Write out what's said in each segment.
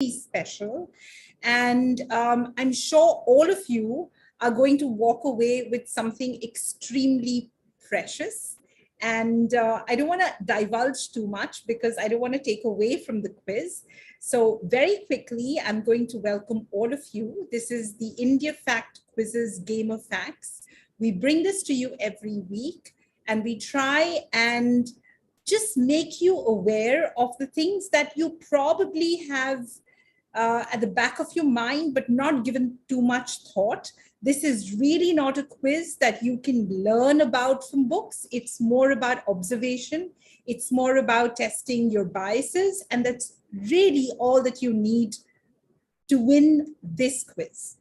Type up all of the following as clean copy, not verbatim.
special. And I'm sure all of you are going to walk away with something extremely precious. And I don't want to divulge too much because I don't want to take away from the quiz. So very quickly, I'm going to welcome all of you. This is the India Fact Quizzes Game of Facts. We bring this to you every week, and we try and just make you aware of the things that you probably have at the back of your mind, but not given too much thought. This is really not a quiz that you can learn about from books. It's more about observation. It's more about testing your biases. And that's really all that you need to win this quiz.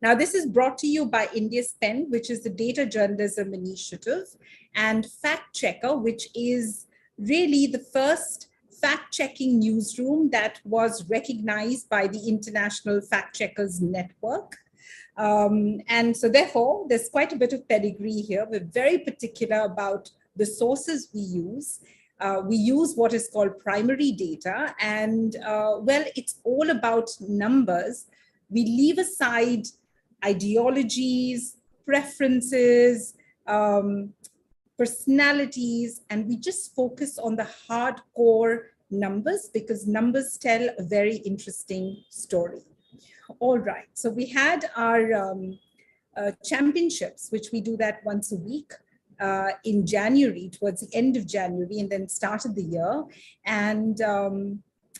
Now, this is brought to you by India's Pen, which is the Data Journalism Initiative, and Fact Checker, which is really the first fact-checking newsroom that was recognized by the International Fact Checkers Network. And so therefore, there's quite a bit of pedigree here. We're very particular about the sources we use. We use what is called primary data. And well, it's all about numbers. We leave aside ideologies, preferences, personalities, and we just focus on the hardcore numbers because numbers tell a very interesting story. All right, so we had our championships, which we do that once a week in January, towards the end of January, and then started the year. And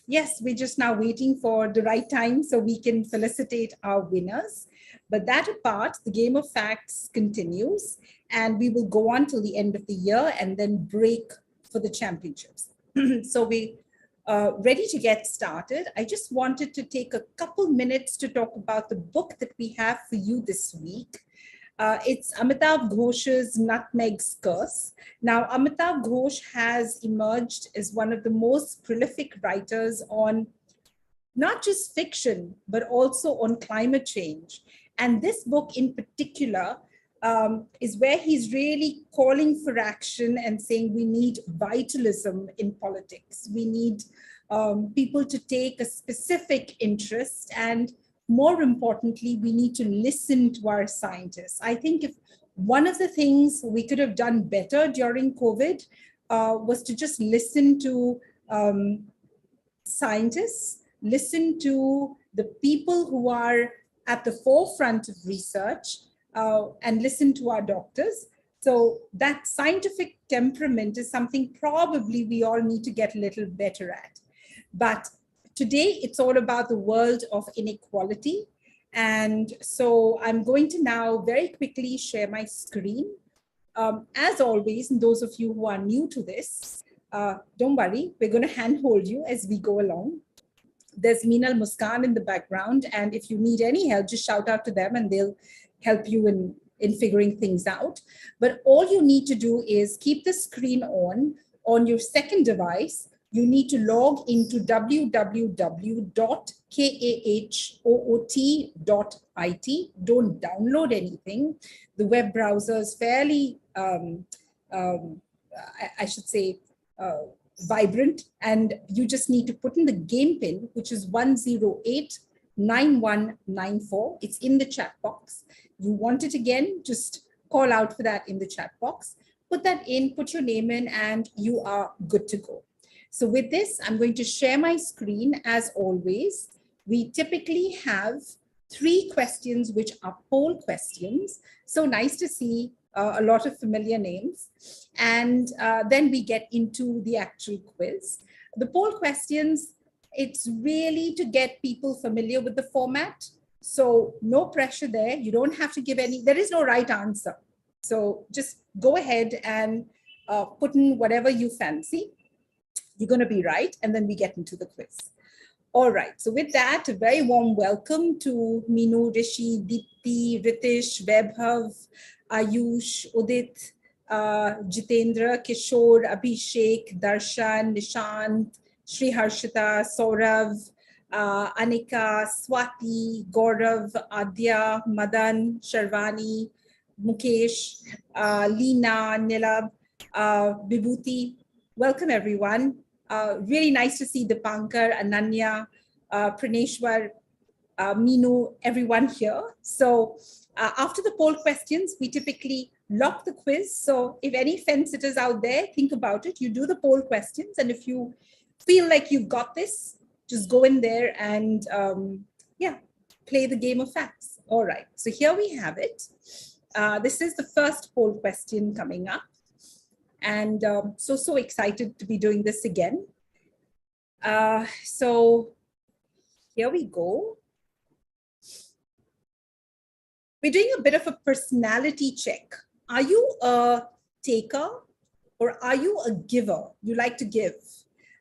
yes, we're just now waiting for the right time so we can felicitate our winners. But that apart, the Game of Facts continues, and we will go on till the end of the year and then break for the championships. So we ready to get started. I just wanted to take a couple minutes to talk about the book that we have for you this week. It's Amitav Ghosh's Nutmeg's Curse. Now, Amitav Ghosh has emerged as one of the most prolific writers on not just fiction, but also on climate change. And this book in particular is where he's really calling for action and saying we need vitalism in politics. We need people to take a specific interest, and more importantly, we need to listen to our scientists. I think if one of the things we could have done better during COVID was to just listen to scientists, listen to the people who are at the forefront of research, and listen to our doctors. So that scientific temperament is something probably we all need to get a little better at. But today it's all about the world of inequality. And so I'm going to now very quickly share my screen. As always, and those of you who are new to this, don't worry, we're going to handhold you as we go along. There's Meenal Muskan in the background, and if you need any help, just shout out to them and they'll help you in figuring things out. But all you need to do is keep the screen on your second device. You need to log into www.kahoot.it. Don't download anything. The web browser is fairly, I should say, vibrant, and you just need to put in the game pin, which is 1089194. It's in the chat box. You want it again, just call out for that in the chat box. Put that in, put your name in, and you are good to go. So with this, I'm going to share my screen as always. We typically have 3 questions, which are poll questions. So nice to see a lot of familiar names. And then we get into the actual quiz. The poll questions, it's really to get people familiar with the format. So no pressure there. You don't have to give there is no right answer. So just go ahead and put in whatever you fancy. You're going to be right. And then we get into the quiz. All right. So with that, a very warm welcome to Meenu, Rishi, Deepti, Ritish, Vaibhav, Ayush, Udit, Jitendra, Kishore, Abhishek, Darshan, Nishant, Sri Harshita, Saurav, Anika, Swati, Gaurav, Adya, Madan, Sharvani, Mukesh, Leena, Nilab, Vibhuti. Welcome, everyone. Really nice to see Dipankar, Ananya, Praneshwar, Meenu, everyone here. So after the poll questions, we typically lock the quiz. So if any fence sitters out there, think about it. You do the poll questions. And if you feel like you've got this, just go in there and yeah, play the game of facts. All right. So here we have it. This is the first poll question coming up. And so excited to be doing this again. So here we go. We're doing a bit of a personality check. Are you a taker or are you a giver? You like to give?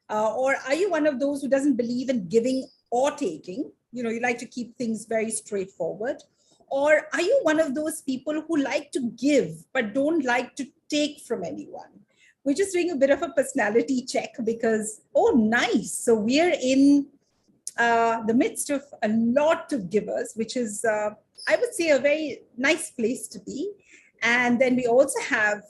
Or are you one of those who doesn't believe in giving or taking? You know, you like to keep things very straightforward. Or are you one of those people who like to give but don't like to take from anyone? We're just doing a bit of a personality check because, oh, nice. So we're in the midst of a lot of givers, which is, I would say, a very nice place to be. And then we also have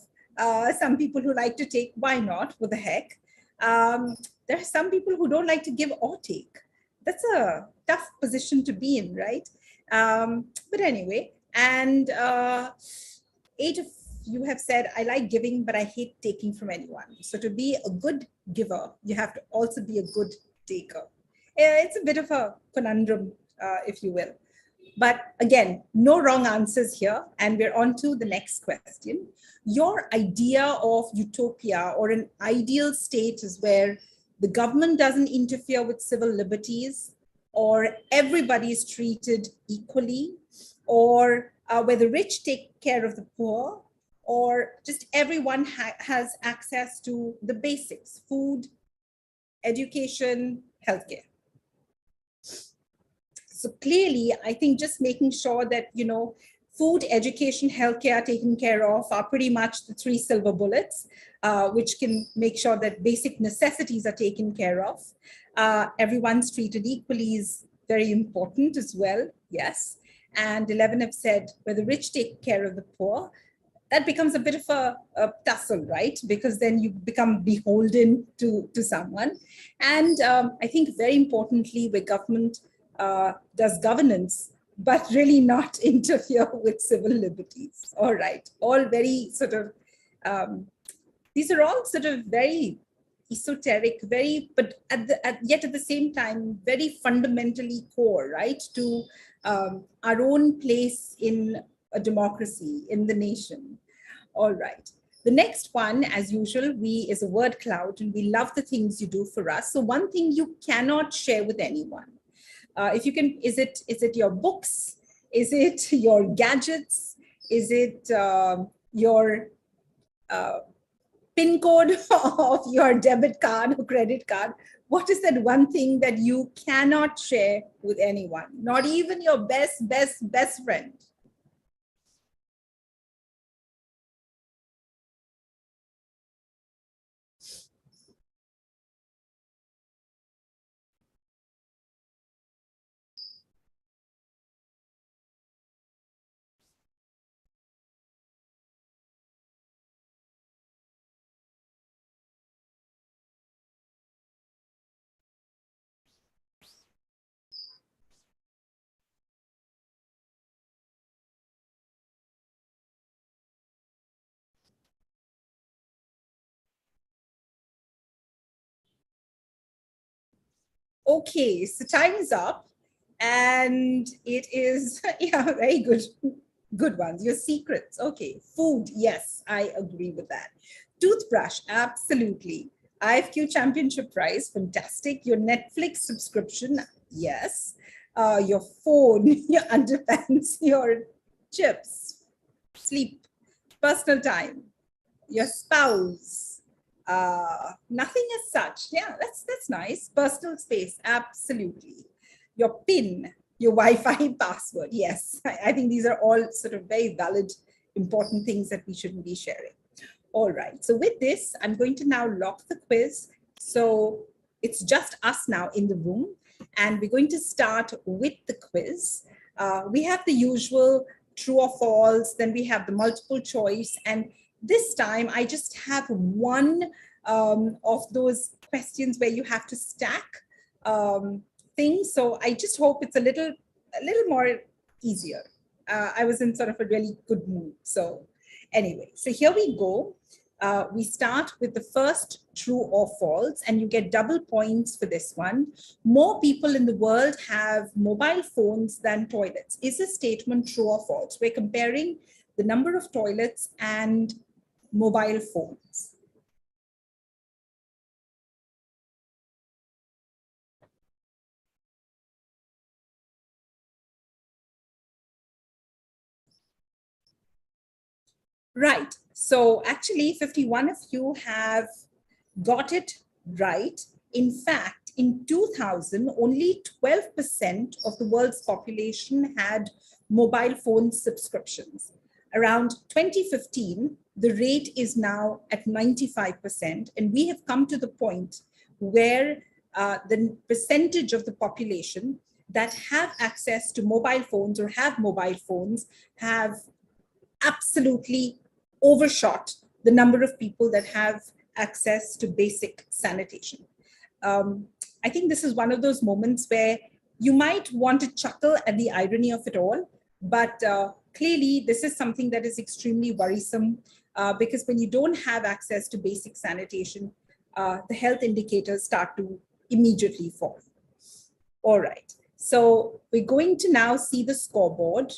some people who like to take. Why not? What the heck? There are some people who don't like to give or take. That's a tough position to be in, right? But anyway, and 8 of you have said, I like giving, but I hate taking from anyone. So to be a good giver, you have to also be a good taker. It's a bit of a conundrum, if you will. But again, no wrong answers here. And we're on to the next question. Your idea of utopia or an ideal state is where the government doesn't interfere with civil liberties, or everybody is treated equally, or where the rich take care of the poor, or just everyone has access to the basics: food, education, healthcare. So clearly, I think just making sure that, you know, food, education, healthcare are taken care of are pretty much the 3 silver bullets, which can make sure that basic necessities are taken care of. Everyone's treated equally is very important as well, yes. And 11 have said, where the rich take care of the poor, that becomes a bit of a tussle, right? Because then you become beholden to someone. And I think very importantly, where government does governance, but really not interfere with civil liberties. All right, all very sort of, these are all sort of very esoteric, very, but yet at the same time, very fundamentally core, right, to our own place in a democracy, in the nation. All right. The next one, as usual, is a word cloud, and we love the things you do for us. So one thing you cannot share with anyone. If you can, is it your books? Is it your gadgets? Is it your PIN code of your debit card or credit card? What is that one thing that you cannot share with anyone? Not even your best friend. Okay, so time is up, and it is, yeah, very good ones. Your secrets. Okay, food. Yes, I agree with that. Toothbrush. Absolutely. IFQ Championship Prize. Fantastic. Your Netflix subscription. Yes. Your phone, your underpants, your chips, sleep, personal time, your spouse. Nothing as such. Yeah, that's nice. Personal space, absolutely. Your PIN, your Wi-Fi password. Yes, I think these are all sort of very valid, important things that we shouldn't be sharing. All right. So with this, I'm going to now lock the quiz. So it's just us now in the room, and we're going to start with the quiz. We have the usual true or false, then we have the multiple choice, and this time, I just have one of those questions where you have to stack thing. So I just hope it's a little more easier. I was in sort of a really good mood. So anyway, so here we go. We start with the first true or false, and you get double points for this one. More people in the world have mobile phones than toilets. Is this statement true or false? We're comparing the number of toilets and mobile phones. Right. So actually, 51 of you have got it right. In fact, in 2000, only 12% of the world's population had mobile phone subscriptions. Around 2015, the rate is now at 95%. And we have come to the point where the percentage of the population that have access to mobile phones or have mobile phones have absolutely overshot the number of people that have access to basic sanitation. I think this is one of those moments where you might want to chuckle at the irony of it all, but clearly this is something that is extremely worrisome because when you don't have access to basic sanitation, the health indicators start to immediately fall. All right, so we're going to now see the scoreboard.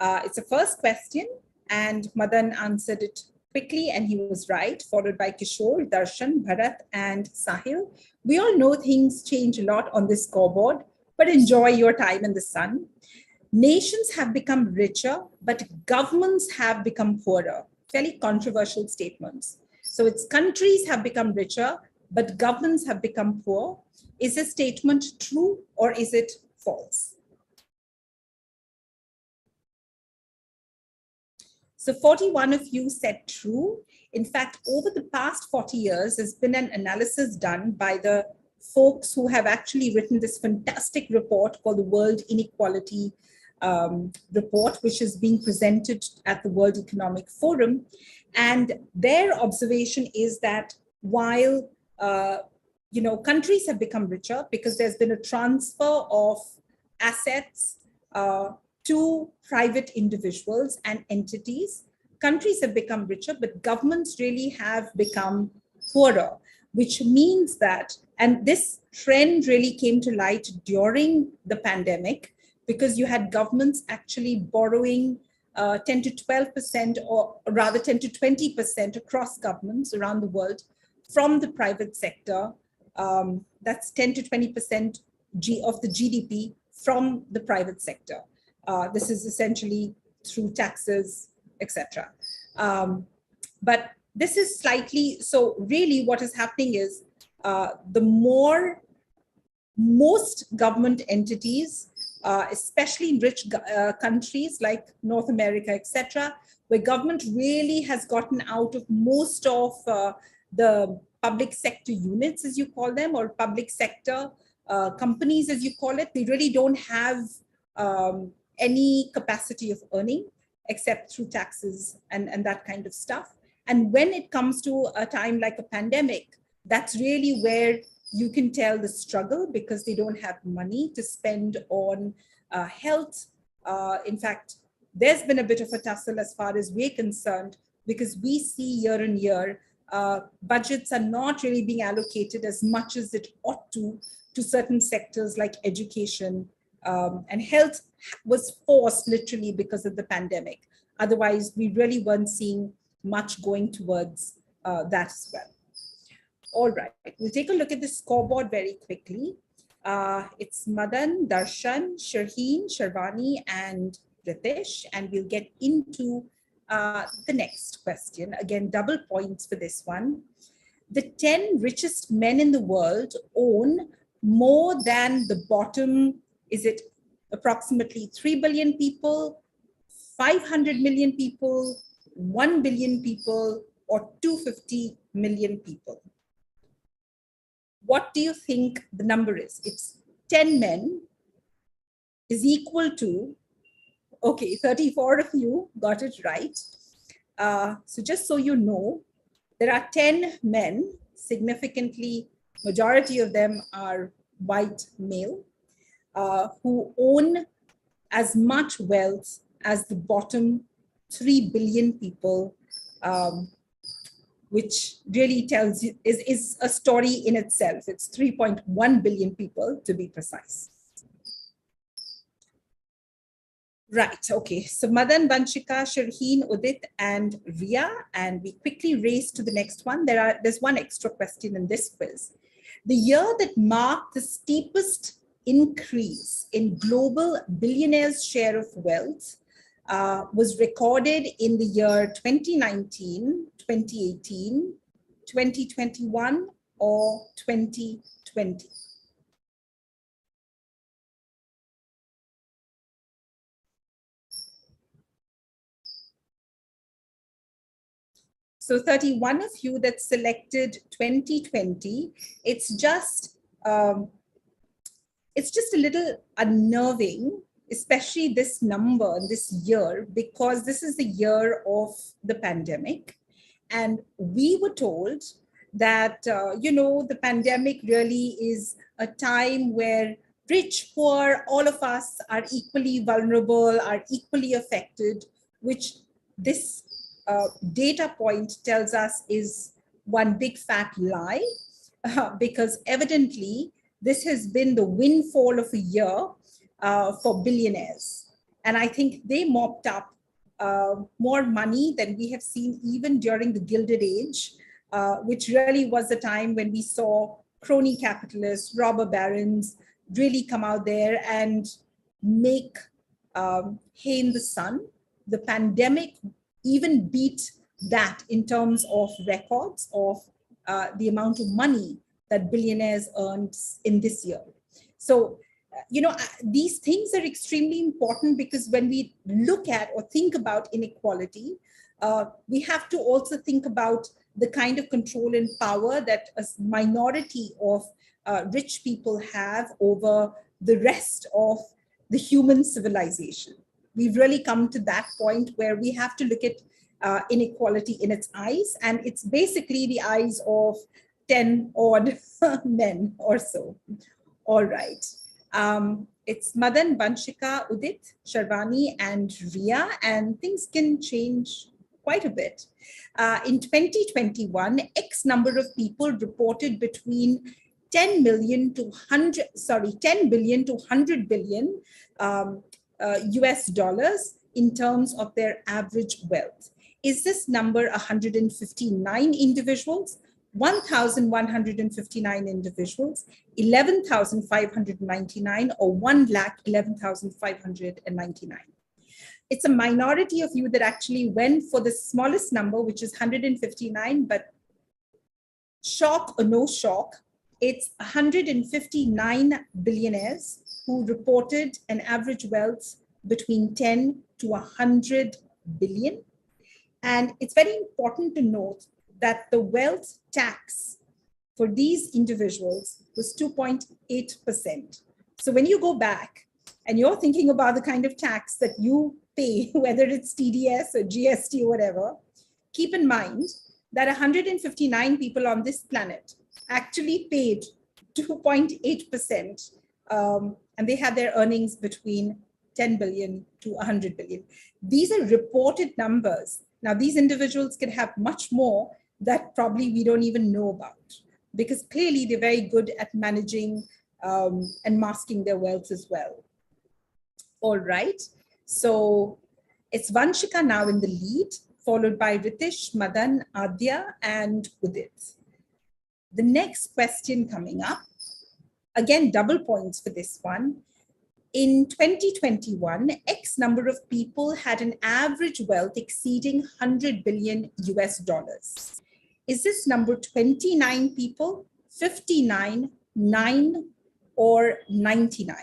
It's a first question, and Madan answered it quickly, and he was right, followed by Kishore, Darshan, Bharat, and Sahil. We all know things change a lot on this scoreboard, but enjoy your time in the sun. Nations have become richer, but governments have become poorer. Fairly controversial statements. So it's countries have become richer, but governments have become poor. Is this statement true or is it false? So 41 of you said true. In fact, over the past 40 years, there's been an analysis done by the folks who have actually written this fantastic report called the World Inequality report, which is being presented at the World Economic Forum. And their observation is that while countries have become richer because there's been a transfer of assets to private individuals and entities, countries have become richer, but governments really have become poorer, which means that, and this trend really came to light during the pandemic, because you had governments actually borrowing 10 to 12%, or rather 10 to 20% across governments around the world from the private sector. That's 10 to 20% of the GDP from the private sector. This is essentially through taxes, etc. But this is slightly, so really what is happening is most government entities, especially in rich countries like North America, etc., where government really has gotten out of most of the public sector units, as you call them, or public sector companies, as you call it. They really don't have any capacity of earning except through taxes and that kind of stuff. And when it comes to a time like a pandemic, that's really where you can tell the struggle, because they don't have money to spend on health. In fact, there's been a bit of a tussle as far as we're concerned, because we see year on year, budgets are not really being allocated as much as it ought to certain sectors like education, and health was forced literally because of the pandemic. Otherwise, we really weren't seeing much going towards that as well. All right, we'll take a look at the scoreboard very quickly. It's Madan, Darshan, Shirheen, Shivani, and Ritesh, and we'll get into the next question. Again, double points for this one. The 10 richest men in the world own more than the bottom, is it approximately 3 billion people, 500 million people, 1 billion people, or 250 million people? What do you think the number is? It's 10 men is equal to, okay, 34 of you got it right. So just so you know, there are 10 men, significantly, majority of them are white male. who own as much wealth as the bottom 3 billion people, which really tells you, is a story in itself. It's 3.1 billion people to be precise. Right, okay. So Madan, Vanshika, Shirheen, Udit, and Ria, and we quickly race to the next one. There's one extra question in this quiz. The year that marked the steepest increase in global billionaires' share of wealth was recorded in the year 2019, 2018, 2021, or 2020. So 31 of you that selected 2020, it's just a little unnerving, especially this number, this year, because this is the year of the pandemic. And we were told that, the pandemic really is a time where rich, poor, all of us are equally vulnerable, are equally affected, which this data point tells us is one big fat lie, because evidently this has been the windfall of a year for billionaires. And I think they mopped up more money than we have seen even during the Gilded Age, which really was the time when we saw crony capitalists, robber barons really come out there and make hay in the sun. The pandemic even beat that in terms of records of the amount of money that billionaires earned in this year. So, these things are extremely important, because when we look at or think about inequality, we have to also think about the kind of control and power that a minority of rich people have over the rest of the human civilization. We've really come to that point where we have to look at inequality in its eyes, and it's basically the eyes of 10 odd men or so. All right. It's Madan, Vanshika, Udit, Shivani, and Ria, and things can change quite a bit. In 2021, X number of people reported between 10 billion to 100 billion US dollars in terms of their average wealth. Is this number 159 individuals, 1,159 individuals, 11,599, or 1,11,599? It's a minority of you that actually went for the smallest number, which is 159, but shock or no shock, it's 159 billionaires who reported an average wealth between 10 to 100 billion. And it's very important to note that the wealth tax for these individuals was 2.8%. So when you go back and you're thinking about the kind of tax that you pay, whether it's TDS or GST or whatever, keep in mind that 159 people on this planet actually paid 2.8%, and they had their earnings between 10 billion to 100 billion. These are reported numbers. Now, these individuals can have much more that probably we don't even know about, because clearly they're very good at managing and masking their wealth as well. All right. So it's Vanshika now in the lead, followed by Ritish, Madan, Adya, and Udit. The next question coming up, again, double points for this one. In 2021, X number of people had an average wealth exceeding 100 billion US dollars. Is this number 29 people, 59, 9, or 99?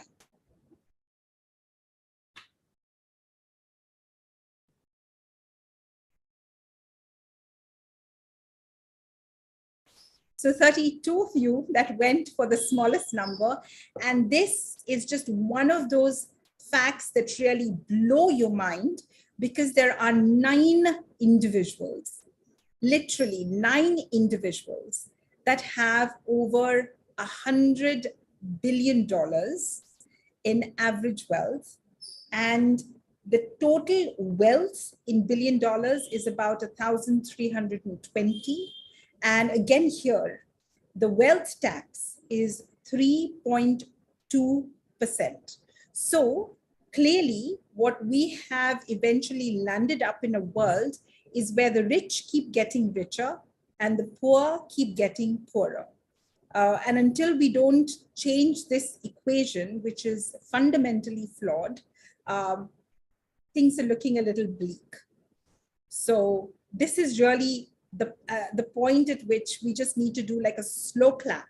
So 32 of you that went for the smallest number. And this is just one of those facts that really blow your mind, because there are 9 individuals, literally 9 individuals that have over $100 billion in average wealth, and the total wealth in $1 billion is about 1,320. And again here, the wealth tax is 3.2%. So clearly, what we have eventually landed up in a world is where the rich keep getting richer and the poor keep getting poorer. And until we don't change this equation, which is fundamentally flawed, things are looking a little bleak. So this is really the point at which we just need to do like a slow clap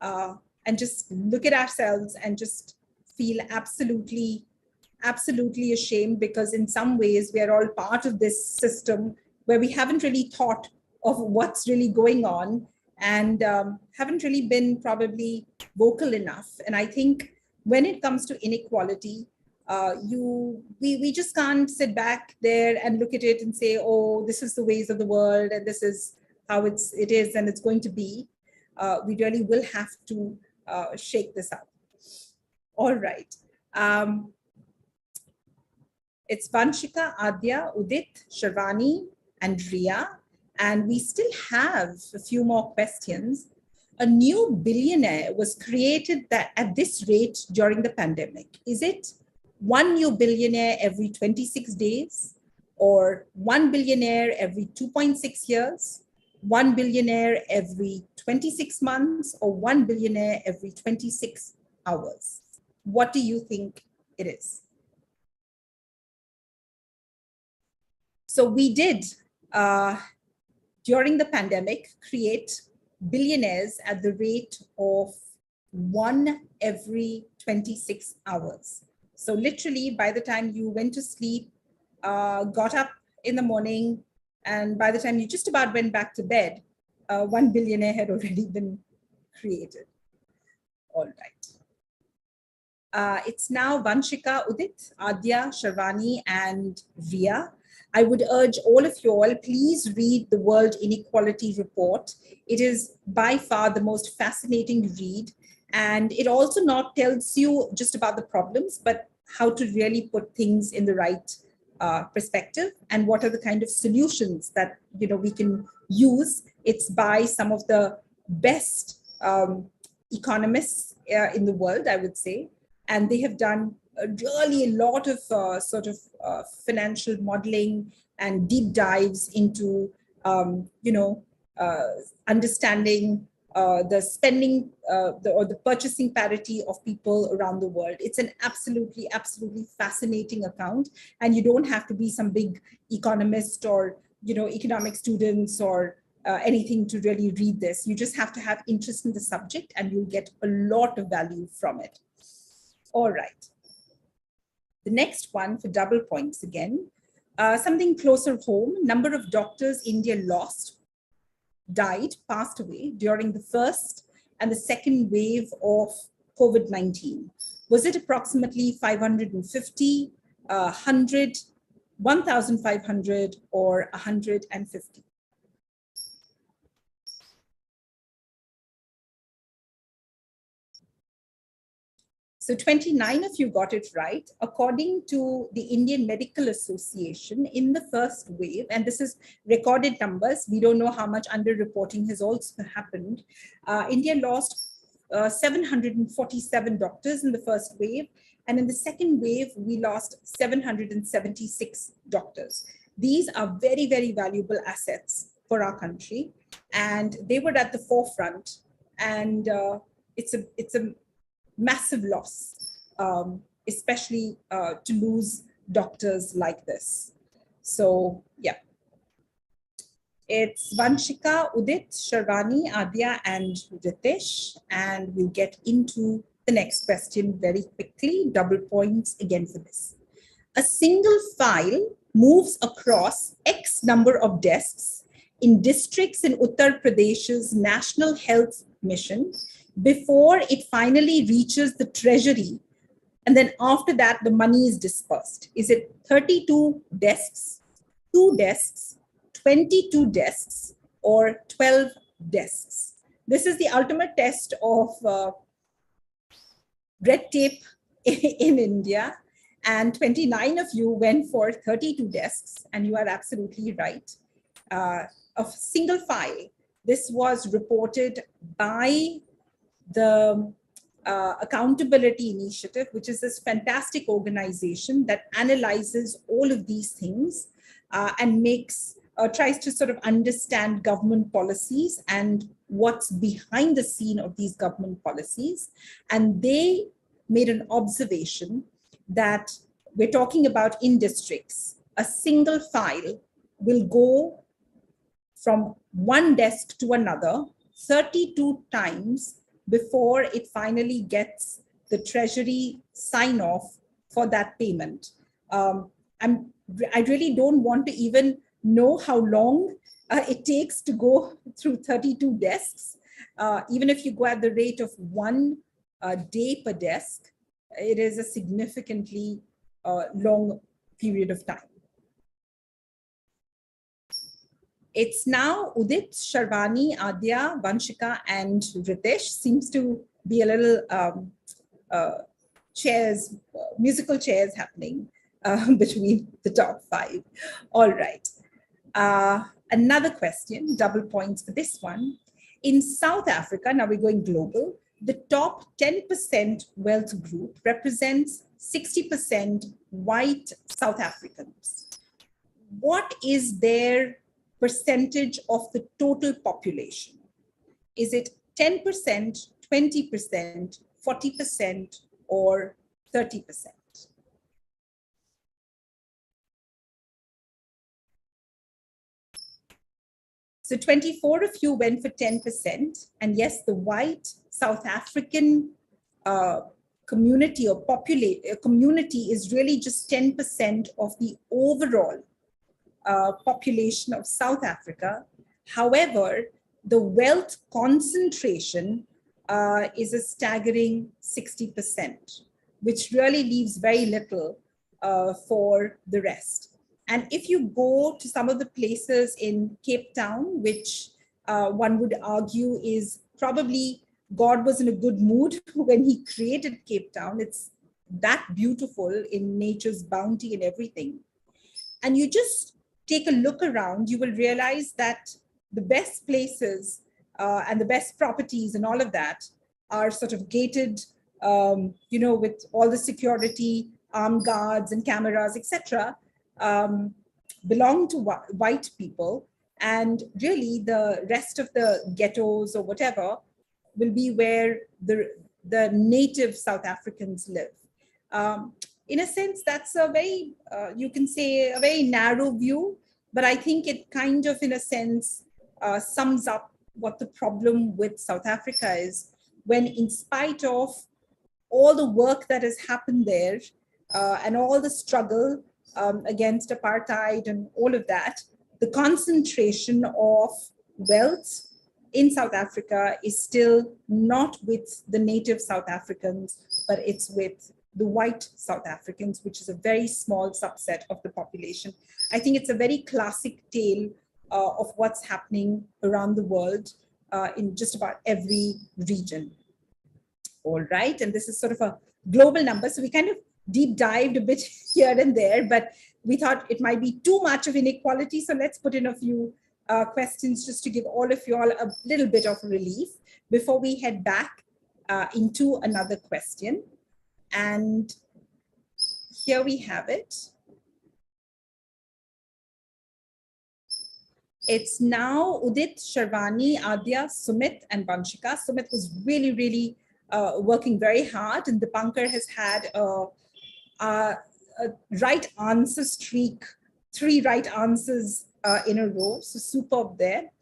and just look at ourselves and just feel absolutely ashamed, because in some ways we are all part of this system where we haven't really thought of what's really going on, and haven't really been probably vocal enough. And I think when it comes to inequality, we just can't sit back there and look at it and say, oh, this is the ways of the world and this is how it is and it's going to be. We really will have to shake this up. All right. It's Vanshika, Adya, Udit, Shivani, and Ria. And we still have a few more questions. A new billionaire was created at this rate during the pandemic. Is it one new billionaire every 26 days, or one billionaire every 2.6 years, one billionaire every 26 months, or one billionaire every 26 hours? What do you think it is? So we did, during the pandemic, create billionaires at the rate of one every 26 hours. So literally, by the time you went to sleep, got up in the morning, and by the time you just about went back to bed, one billionaire had already been created. All right. It's now Vanshika, Udit, Adya, Shivani, and Ria. I would urge all of you all, please read the World Inequality Report. It is by far the most fascinating read. And it also not tells you just about the problems, but how to really put things in the right perspective and what are the kind of solutions that we can use. It's by some of the best economists in the world, I would say. And they have done really a lot of financial modeling and deep dives into, understanding the spending or the purchasing parity of people around the world. It's an absolutely fascinating account. And you don't have to be some big economist or, economic students or anything to really read this. You just have to have interest in the subject and you'll get a lot of value from it. All right. The next one for double points again, something closer home. Number of doctors India lost, died, passed away during the first and the second wave of COVID-19. Was it approximately 550, 100, 1,500, or 150? So 29 of you got it right. According to the Indian Medical Association, in the first wave, and this is recorded numbers, we don't know how much underreporting has also happened. India lost 747 doctors in the first wave. And in the second wave, we lost 776 doctors. These are very, very valuable assets for our country. And they were at the forefront. And it's a massive loss, especially to lose doctors like this. So yeah, it's Vanshika, Udit, Shivani, Adya, and Ritesh, and we'll get into the next question very quickly. Double points again for this. A single file moves across X number of desks in districts in Uttar Pradesh's National Health Mission before it finally reaches the treasury, and then after that the money is dispersed. Is it 32 desks, 2 desks, 22 desks, or 12 desks? This is the ultimate test of red tape in India, and 29 of you went for 32 desks, and you are absolutely right. Of single file, this was reported by the Accountability Initiative, which is this fantastic organization that analyzes all of these things and tries to sort of understand government policies and what's behind the scene of these government policies. And they made an observation that we're talking about in districts, a single file will go from one desk to another 32 times before it finally gets the treasury sign off for that payment. I really don't want to even know how long it takes to go through 32 desks. Even if you go at the rate of 1 day per desk, it is a significantly long period of time. It's now Udit, Shivani, Adya, Vanshika, and Ritesh. Seems to be a little musical chairs happening between the top 5. All right. Another question, double points for this one. In South Africa, now we're going global, the top 10% wealth group represents 60% white South Africans. What is their percentage of the total population? Is it 10%, 20%, 40%, or 30%? So 24 of you went for 10%. And yes, the white South African community or community is really just 10% of the overall population of South Africa. However, the wealth concentration is a staggering 60%, which really leaves very little for the rest. And if you go to some of the places in Cape Town, which one would argue is probably God was in a good mood when he created Cape Town. It's that beautiful in nature's bounty and everything. And you just take a look around, you will realize that the best places and the best properties and all of that are sort of gated, with all the security, armed guards and cameras, etc., belong to white people. And really the rest of the ghettos or whatever will be where the native South Africans live. In a sense, that's a very, you can say, a very narrow view, but I think it kind of, in a sense, sums up what the problem with South Africa is, when in spite of all the work that has happened there and all the struggle against apartheid and all of that, the concentration of wealth in South Africa is still not with the native South Africans, but it's with the white South Africans, which is a very small subset of the population. I think it's a very classic tale of what's happening around the world in just about every region. All right, and this is sort of a global number, so we kind of deep dived a bit here and there, but we thought it might be too much of inequality, so let's put in a few questions just to give all of you all a little bit of relief before we head back into another question. And here we have it. It's now Udit, Shivani, Adya, Sumit, and Vanshika. Sumit was really, really working very hard, and Dipankar has had a right answer streak, 3 right answers in a row, so superb there.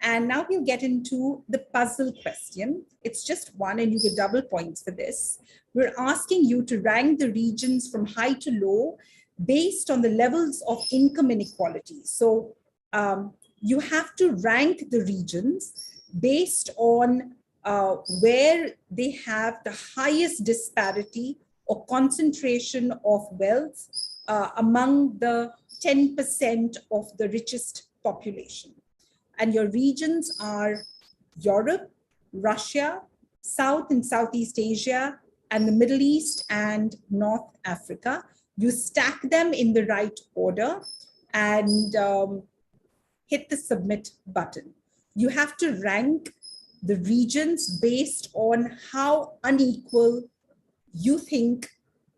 And now we'll get into the puzzle question. It's just one, and you get double points for this. We're asking you to rank the regions from high to low based on the levels of income inequality. So you have to rank the regions based on where they have the highest disparity or concentration of wealth among the 10% of the richest population. And your regions are Europe, Russia, South and Southeast Asia, and the Middle East and North Africa. You stack them in the right order and hit the submit button. You have to rank the regions based on how unequal you think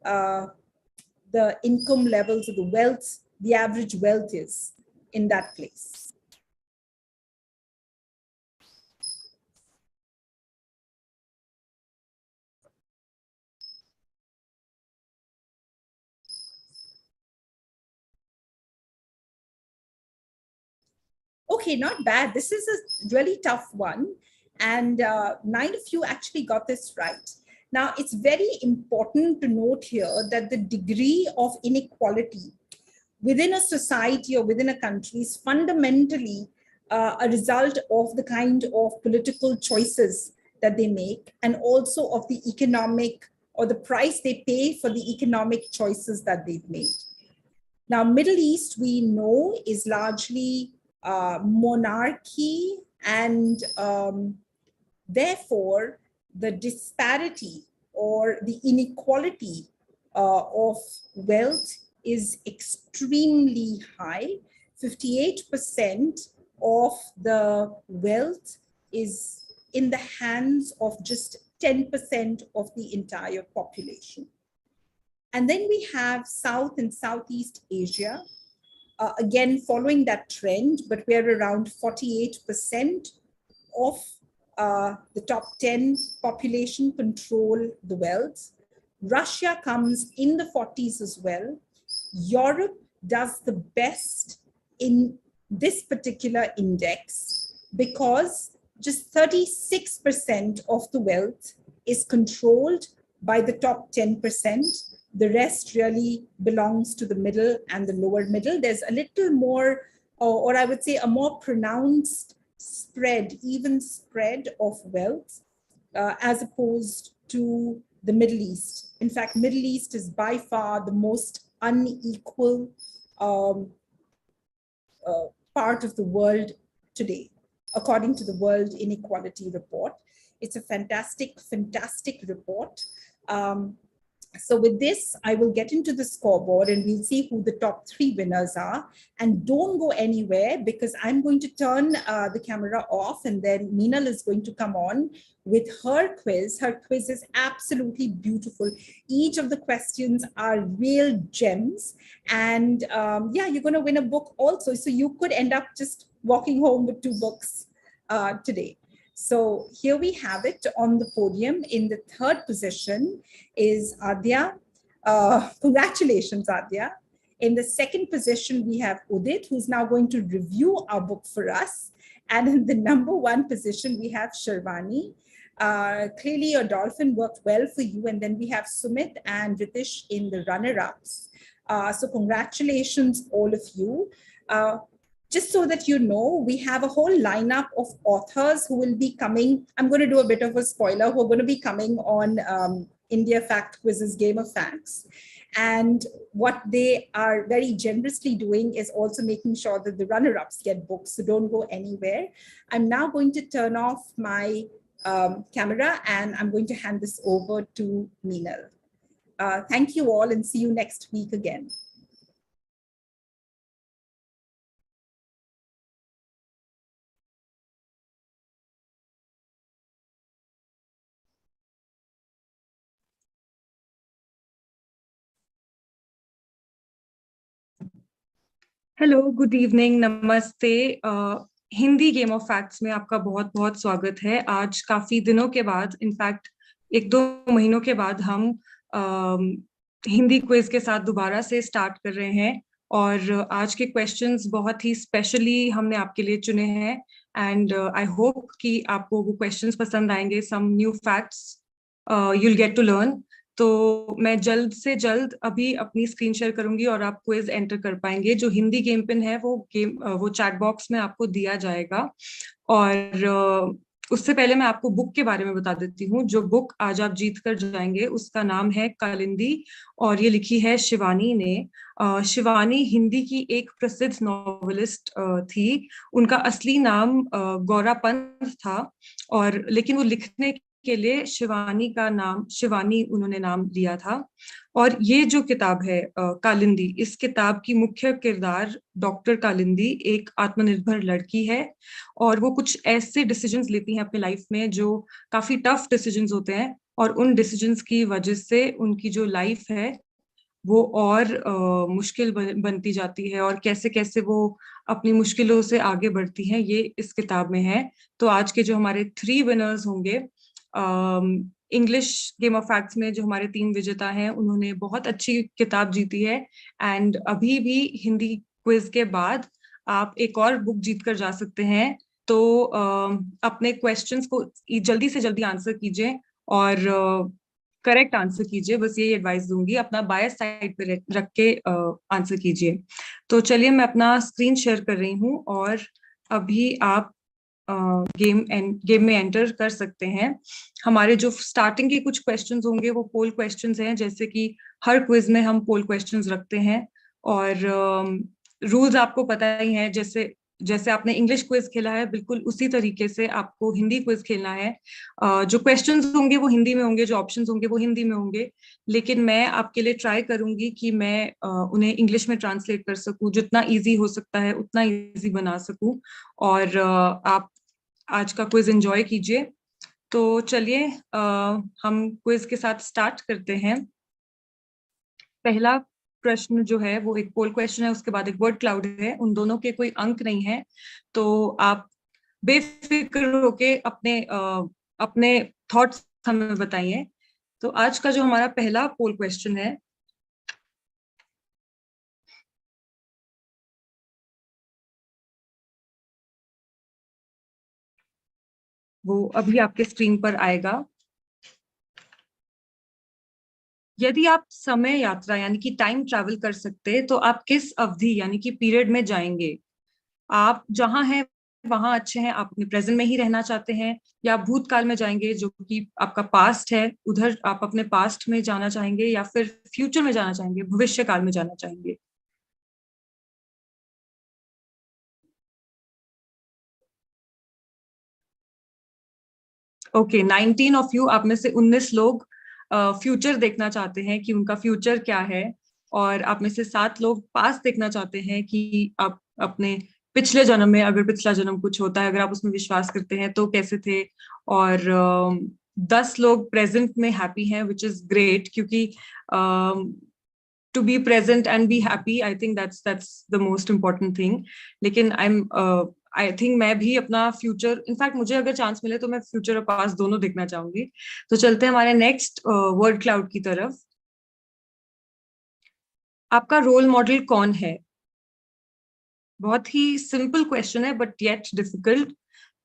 the income levels of the wealth, the average wealth is in that place. Okay, not bad. This is a really tough one. And 9 of you actually got this right. Now, it's very important to note here that the degree of inequality within a society or within a country is fundamentally a result of the kind of political choices that they make, and also of the economic or the price they pay for the economic choices that they've made. Now, Middle East, we know, is largely monarchy, and therefore the disparity or the inequality of wealth is extremely high. 58% of the wealth is in the hands of just 10% of the entire population. And then we have South and Southeast Asia, again, following that trend, but we're around 48% of the top 10 population control the wealth. Russia comes in the 40s as well. Europe does the best in this particular index because just 36% of the wealth is controlled by the top 10%. The rest really belongs to the middle and the lower middle. There's a little more, or I would say a more pronounced spread, even spread of wealth as opposed to the Middle East. In fact, Middle East is by far the most unequal part of the world today, according to the World Inequality Report. It's a fantastic, fantastic report. So with this, I will get into the scoreboard and we'll see who the top 3 winners are. And don't go anywhere because I'm going to turn the camera off and then Meenal is going to come on with her quiz. Her quiz is absolutely beautiful. Each of the questions are real gems. And yeah, you're going to win a book also. So you could end up just walking home with 2 books today. So here we have it on the podium. In the 3rd position is Adya. Congratulations, Adya. In the 2nd position, we have Udit, who's now going to review our book for us. And in the number 1 position, we have Shivani. Clearly, your dolphin worked well for you. And then we have Sumit and Ritish in the runner-ups. So congratulations, all of you. Just so that you know, we have a whole lineup of authors who will be coming. I'm going to do a bit of a spoiler, who are going to be coming on India Fact Quiz's Game of Facts. And what they are very generously doing is also making sure that the runner-ups get books, so don't go anywhere. I'm now going to turn off my camera and I'm going to hand this over to Meenal. Thank you all and see you next week again. Hello, good evening, नमस्ते। Hindi game of facts में आपका बहुत बहुत स्वागत है। आज काफी दिनों के बाद, इनफैक्ट 1-2 महीनों के बाद हम हिंदी क्विज के साथ दोबारा से स्टार्ट कर रहे हैं और आज के क्वेश्चंस बहुत ही स्पेशली हमने आपके लिए चुने हैं एंड आई होप कि आपको वो क्वेश्चंस पसंद आएंगे। Some new facts you'll get to learn. तो मैं जल्द से जल्द अभी अपनी स्क्रीन शेयर करूंगी और आप क्विज एंटर कर पाएंगे। जो हिंदी गेम पिन है वो चैट बॉक्स में आपको दिया जाएगा। और उससे पहले मैं आपको बुक के बारे में बता देती हूँ। जो बुक आज आप जीत कर जाएंगे उसका नाम है कालिंदी और ये लिखी है शिवानी ने। शिवानी हिंदी की एक प्रसिद्ध नॉवेलिस्ट थी। उनका असली नाम गौरा पंत था और लेकिन वो लिखने के लिए शिवानी उन्होंने नाम लिया था। और ये जो किताब है कालिंदी, इस किताब की मुख्य किरदार डॉक्टर कालिंदी एक आत्मनिर्भर लड़की है, और वो कुछ ऐसे डिसीजंस लेती हैं अपने लाइफ में जो काफी टफ डिसीजंस होते हैं, और उन डिसीजंस की वजह से उनकी जो लाइफ है वो और मुश्किल बनती जाती है, और कैसे कैसे वो अपनी मुश्किलों से आगे बढ़ती हैं, ये इस किताब में है। तो आज के जो हमारे 3 विनर्स होंगे, इंग्लिश गेम ऑफ फैक्ट्स में जो हमारे 3 विजेता हैं, उन्होंने बहुत अच्छी किताब जीती है। एंड अभी भी हिंदी क्विज के बाद आप एक और बुक जीत कर जा सकते हैं। तो अपने क्वेश्चंस को जल्दी से जल्दी आंसर कीजिए, और करेक्ट आंसर कीजिए। बस यही एडवाइस दूंगी, अपना बायस साइड पे रख के आंसर कीजिए। तो चलिए, मैं अपना स्क्रीन शेयर कर रही हूँ, और अभी आप गेम में एंटर कर सकते हैं। हमारे जो स्टार्टिंग के कुछ क्वेश्चंस होंगे वो पोल क्वेश्चंस हैं, जैसे कि हर क्विज में हम पोल क्वेश्चंस रखते हैं। और रूल्स आपको पता ही है, जैसे जैसे आपने इंग्लिश क्विज खेला है, बिल्कुल उसी तरीके से आपको हिंदी क्विज खेलना है। जो क्वेश्चंस होंगे वो हिंदी में होंगे, जो ऑप्शंस होंगे वो हिंदी में होंगे, लेकिन मैं आपके लिए ट्राई करूंगी कि मैं उन्हें इंग्लिश में ट्रांसलेट कर सकूं, जितना इजी हो सकता है उतना इजी बना सकूं। और आप आज का क्विज एंजॉय कीजिए। तो चलिए, हम क्विज के साथ स्टार्ट करते हैं। पहला प्रश्न जो है वो एक पोल क्वेश्चन है, उसके बाद एक वर्ड क्लाउड है, उन दोनों के कोई अंक नहीं है। तो आप बेफिक्र होके अपने थॉट्स हमें बताइए। तो आज का जो हमारा पहला पोल क्वेश्चन है, वो अभी आपके स्क्रीन पर आएगा। यदि आप समय यात्रा यानी कि टाइम ट्रैवल कर सकते, तो आप किस अवधि यानी कि पीरियड में जाएंगे? आप जहां हैं वहां अच्छे हैं, आप अपने प्रेजेंट में ही रहना चाहते हैं, या आप भूतकाल में जाएंगे जो कि आपका पास्ट है, उधर आप अपने पास्ट में जाना चाहेंगे, या फिर फ्यूचर में जाना चाहेंगे, भविष्य काल में जाना चाहेंगे? ओके, 19 ऑफ यू, आप में से 19 लोग फ्यूचर देखना चाहते हैं कि उनका फ्यूचर क्या है, और आप में से 7 लोग पास्ट देखना चाहते हैं कि आप अपने पिछले जन्म में, अगर पिछला जन्म कुछ होता है, अगर आप उसमें विश्वास करते हैं, तो कैसे थे। और 10 लोग प्रेजेंट में हैप्पी हैं, विच इज ग्रेट, क्योंकि to be present and be happy, I think that's the most important thing. लेकिन आई थिंक मैं भी अपना फ्यूचर, इनफैक्ट मुझे अगर चांस मिले तो मैं फ्यूचर और पास्ट दोनों देखना चाहूंगी। तो चलते हैं हमारे नेक्स्ट वर्ड क्लाउड की तरफ। आपका रोल मॉडल कौन है? बहुत ही सिंपल क्वेश्चन है, बट येट डिफिकल्ट।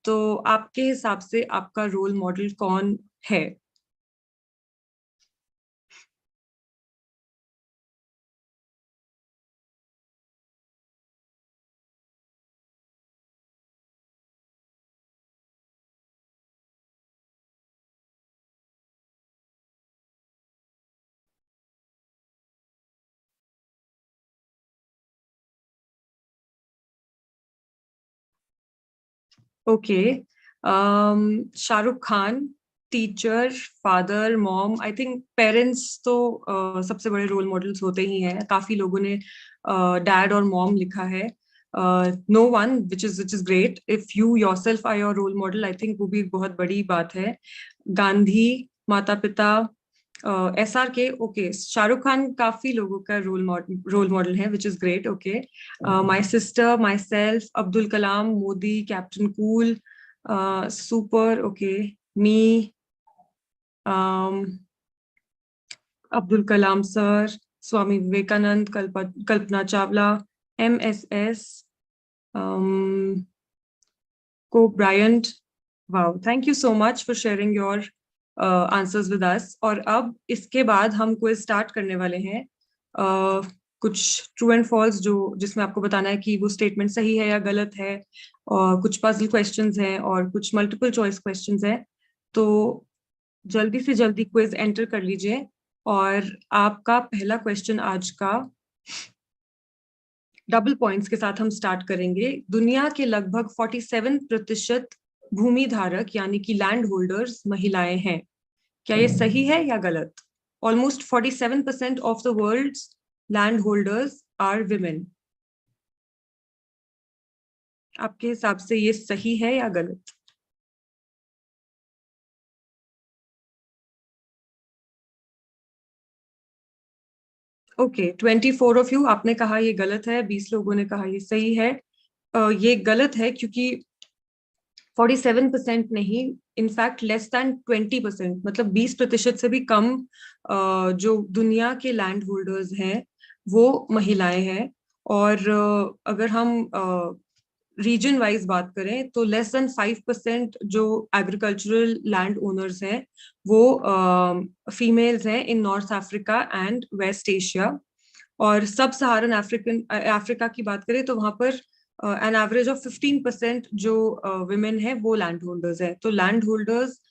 तो आपके हिसाब से आपका रोल मॉडल कौन है? Okay, Shahrukh Khan, teacher, father, mom. I think parents तो सबसे बड़े रोल मॉडल्स होते ही हैं। काफी लोगों ने डैड और मॉम लिखा है। No one, which is great. If you yourself are your role model, I think वो भी एक बहुत बड़ी बात है। गांधी, माता पिता, SRK। ओके, शाहरुख खान काफी लोगों का रोल मॉडल है, which is great. Okay, my sister, my self, Abdul Kalam, Modi, captain cool, super. Okay, me, Abdul Kalam sir, Swami Vivekananda, Kalpana Chawla, MSS, Kobe Bryant. Wow, thank you so much for sharing your answers with us. और अब इसके बाद हम quiz start करने वाले हैं। कुछ ट्रू एंड फॉल्स, जो जिसमें आपको बताना है कि वो स्टेटमेंट सही है या गलत है, और कुछ पजल क्वेश्चंस हैं, और कुछ मल्टीपल चॉइस क्वेश्चंस हैं। तो जल्दी से जल्दी क्विज एंटर कर लीजिए। और आपका पहला क्वेश्चन आज का डबल पॉइंट्स के साथ हम स्टार्ट करेंगे। दुनिया के लगभग 47% भूमि धारक यानी कि लैंड होल्डर्स महिलाएं हैं। क्या ये सही है या गलत? Almost 47% of the world's land holders are women. आपके हिसाब से ये सही है या गलत? ओके, 24 ऑफ यू आपने कहा ये गलत है, 20 लोगों ने कहा ये सही है। ये गलत है क्योंकि 47% नहीं, इनफैक्ट लेस देन 20%, मतलब 20% से भी कम जो दुनिया के लैंड होल्डर्स हैं वो महिलाएं हैं। और अगर हम रीजन वाइज बात करें तो लेस देन 5% जो एग्रीकल्चरल लैंड ओनर्स हैं वो फीमेल्स हैं in North Africa and West Asia. और सब सहारन अफ्रीका की बात करें तो वहां पर एन एवरेज ऑफ 15% जो विमेन है वो लैंड होल्डर्स है। तो लैंड होल्डर्स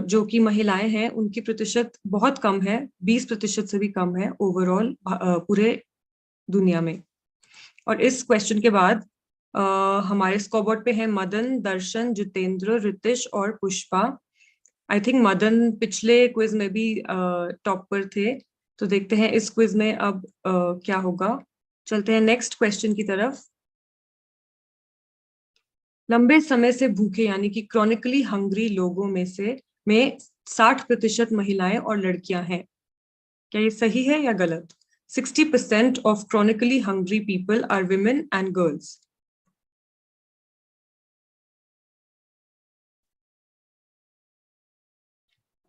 जो कि महिलाएं हैं उनकी प्रतिशत बहुत कम है, 20% से भी कम है ओवरऑल पूरे दुनिया में। और इस क्वेश्चन के बाद हमारे स्कोरबोर्ड पे है मदन, दर्शन, जितेंद्र, रितिश और पुष्पा। आई थिंक मदन पिछले क्विज में भी टॉप पर थे, तो देखते हैं इस क्विज में अब क्या होगा। चलते हैं नेक्स्ट क्वेश्चन की तरफ। लंबे समय से भूखे यानी कि क्रॉनिकली हंग्री लोगों में 60% महिलाएं और लड़कियां हैं। क्या ये सही है या गलत? 60% of chronically hungry people are women and girls.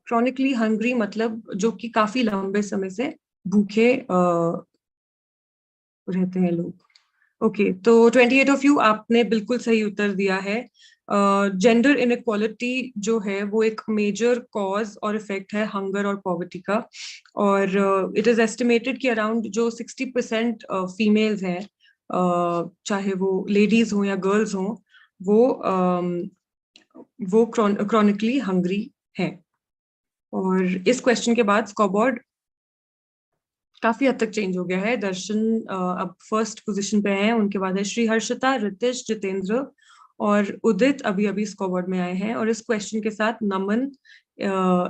Chronically hungry मतलब जो कि काफी लंबे समय से भूखे रहते हैं लोग। ओके, तो 28 ऑफ यू आपने बिल्कुल सही उत्तर दिया है। जेंडर इनक्वालिटी जो है वो एक मेजर कॉज और इफेक्ट है हंगर और पॉवर्टी का। और इट इज एस्टिमेटेड कि अराउंड जो 60% फीमेल्स हैं, चाहे वो लेडीज हो या गर्ल्स हो, वो वो क्रॉनिकली हंग्री हैं। और इस क्वेश्चन के बाद स्कोरबोर्ड काफी हद तक चेंज हो गया है। दर्शन अब फर्स्ट पोजीशन पे हैं, उनके बाद है श्री हर्षिता, रितिश, जितेंद्र और उदित अभी अभी स्कोरबोर्ड में आए हैं। और इस क्वेश्चन के साथ नमन